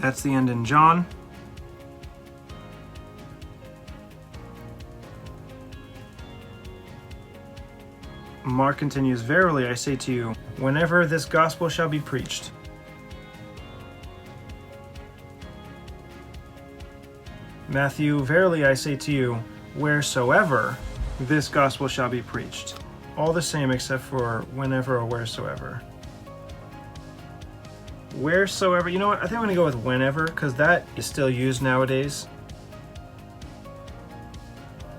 That's the end in John. Mark continues, "Verily I say to you, whenever this gospel shall be preached." Matthew, "Verily I say to you, wheresoever this gospel shall be preached." All the same except for whenever or wheresoever. Wheresoever, you know what? I think I'm going to go with whenever, because that is still used nowadays.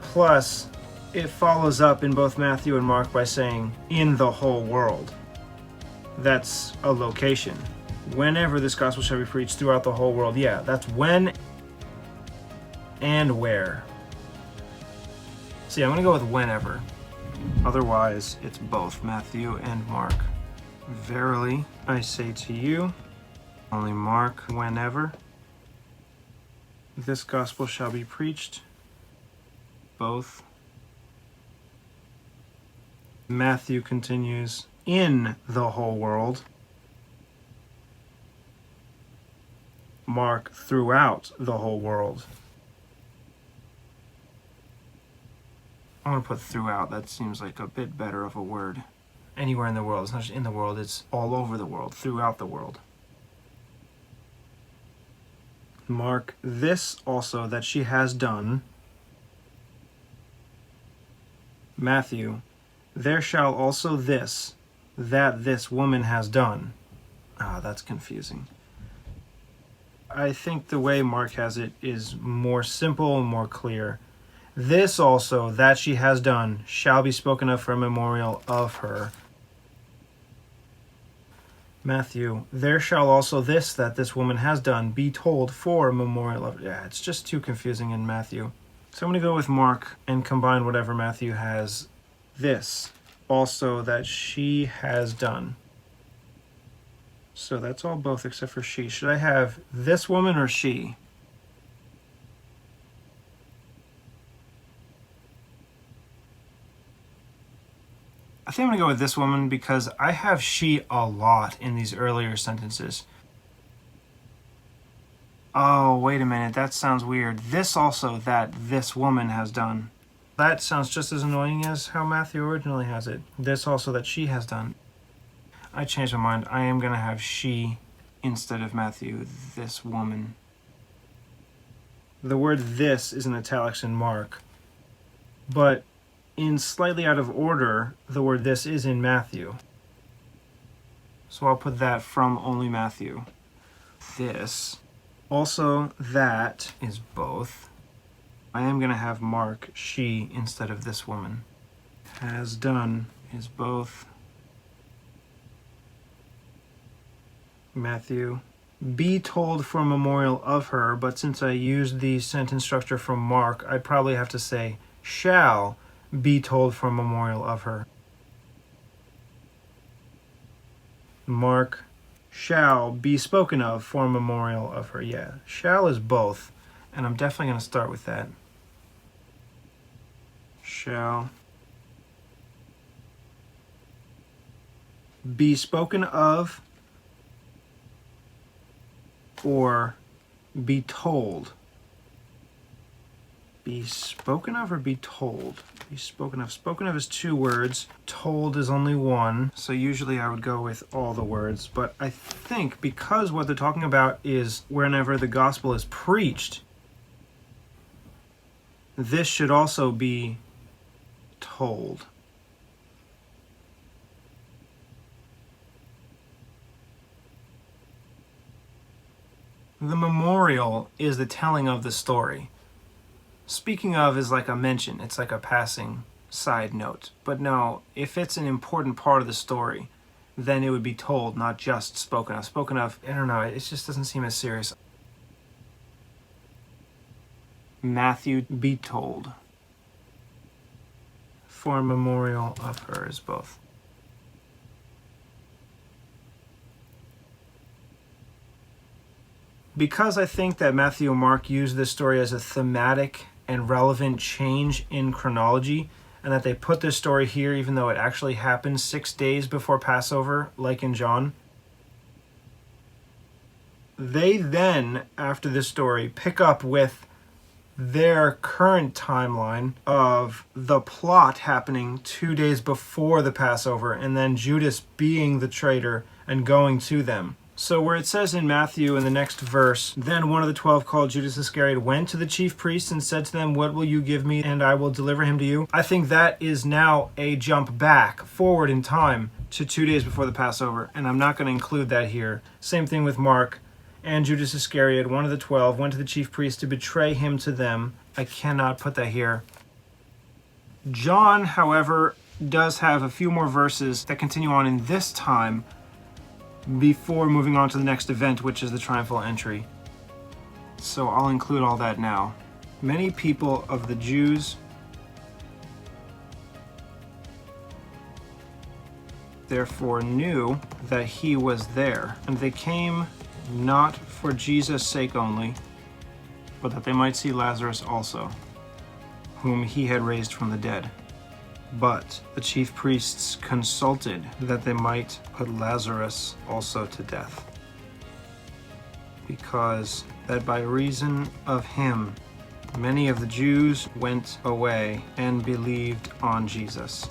Plus, it follows up in both Matthew and Mark by saying, in the whole world. That's a location. Whenever this gospel shall be preached throughout the whole world. Yeah, that's when and where. So yeah, I'm going to go with whenever. Otherwise, it's both Matthew and Mark. Verily, I say to you, only Mark, whenever this gospel shall be preached, both. Matthew continues, in the whole world. Mark, throughout the whole world. I want to put throughout. That seems like a bit better of a word. Anywhere in the world. It's not just in the world, it's all over the world, throughout the world. Mark, this also that she has done. Matthew, there shall also this, that this woman has done. That's confusing. I think the way Mark has it is more simple and more clear. This also that she has done shall be spoken of for a memorial of her. Matthew, there shall also this that this woman has done be told for a memorial of... Yeah, it's just too confusing in Matthew. So I'm going to go with Mark and combine whatever Matthew has. This also that she has done. So that's all both except for she. Should I have this woman or she? I think I'm going to go with this woman because I have she a lot in these earlier sentences. Oh, wait a minute. That sounds weird. This also that this woman has done. That sounds just as annoying as how Matthew originally has it. This also that she has done. I changed my mind. I am going to have she instead of Matthew, this woman. The word this is in italics in Mark, but in slightly out of order, the word this is in Matthew. So I'll put that from only Matthew. This. Also, that is both. I am going to have Mark, she, instead of this woman. Has done is both. Matthew. Be told for a memorial of her, but since I used the sentence structure from Mark, I'd probably have to say shall be told for a memorial of her. Mark, shall be spoken of for a memorial of her. Yeah, shall is both, and I'm definitely going to start with that. Shall be spoken of or be told. Be spoken of or be told? Be spoken of. Spoken of is 2 words. Told is only 1. So usually I would go with all the words. But I think because what they're talking about is whenever the gospel is preached, this should also be told. The memorial is the telling of the story. Speaking of is like a mention. It's like a passing side note. But no, if it's an important part of the story, then it would be told, not just spoken of. Spoken of, I don't know, it just doesn't seem as serious. Matthew, be told. For a memorial of her is both. Because I think that Matthew and Mark use this story as a thematic and relevant change in chronology, and that they put this story here even though it actually happened 6 days before Passover, like in John, they then, after this story, pick up with their current timeline of the plot happening 2 days before the Passover, and then Judas being the traitor and going to them. So where it says in Matthew in the next verse, then one of the 12 called Judas Iscariot went to the chief priests and said to them, what will you give me and I will deliver him to you? I think that is now a jump back, forward in time to 2 days before the Passover, and I'm not going to include that here. Same thing with Mark. And Judas Iscariot, one of the 12, went to the chief priests to betray him to them. I cannot put that here. John, however, does have a few more verses that continue on in this time before moving on to the next event, which is the triumphal entry. So I'll include all that now. Many people of the Jews therefore knew that he was there, and they came not for Jesus' sake only, but that they might see Lazarus also, whom he had raised from the dead. But the chief priests consulted that they might put Lazarus also to death, because that by reason of him many of the Jews went away and believed on Jesus.